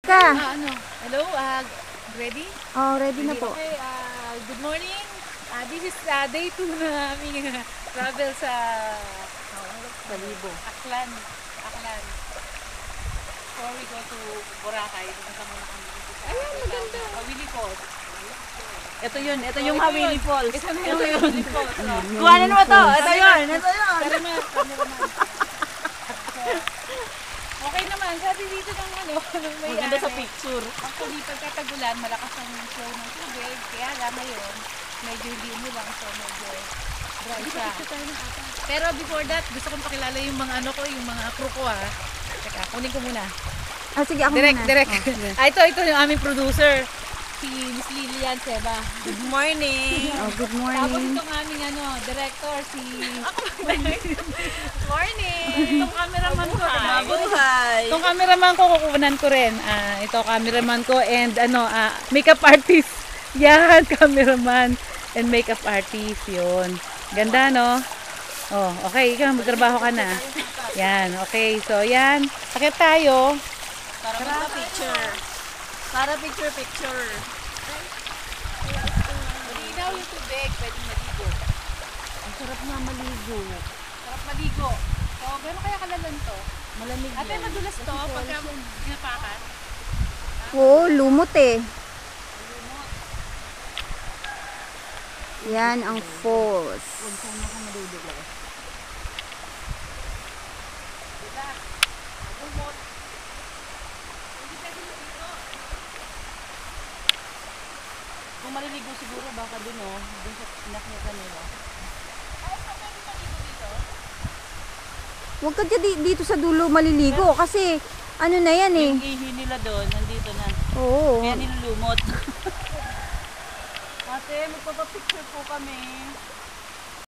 ka. Ano? Hello, ready? Oh, ready na po. Okay, good morning. This is day 2 na aming travel sa Balibo. Aklan. Aklan. Before we go to Boracay, pumunta muna kami dito sa maganda. Hawili Falls. Ito yung Hawili Falls. Ito na yung Hawili Falls. Kuhanin mo to. Ito yun. Tara na, okay naman, sabi dito ng may Maganda sa picture. Actually, pagkatagulan, malakas ang flow ng tubig. Kaya lang ngayon, medyo hindi lang, so medyo dry siya. Pero before that, gusto kong pakilala yung mga yung mga crew ko ha. Teka, kunin ko muna. Ah, sige, ako Direct, muna. direct. Oh, sige. Ito yung aming producer. Si Miss Lilian Seba. Good morning. Oh, good Tapos morning. itong aming director, si... Morning. Itong cameraman ko. Mabuhay. Itong cameraman ko, kukunan ko rin. Ito, cameraman ko and makeup artist. Yan, cameraman and makeup artist. Yun. Ganda, no? Oh, okay. Ikaw, magtrabaho ka na. Yan, okay. So, yan. Sakit tayo. Para magpa-picture. Para picture. Malinaw yung tubig. Pwedeng maligo. Ang sarap na maligo. Sarap maligo. So, gano'n kaya kalalan to? Malamig Ate, madulas to pagka ginapakan. Oo, lumot eh. Yan ang falls. Diba? Gumot. Hindi pwede maligo. Kung maliligo siguro baka dun dun sa pinakita nila. Ay, so pwede maligo dito? Huwag ka dito sa dulo maliligo kasi ano na yan eh. Yung ihi nila doon, nandito na. Oo. Kaya nilulumot. Ate, magpapapicture po kami.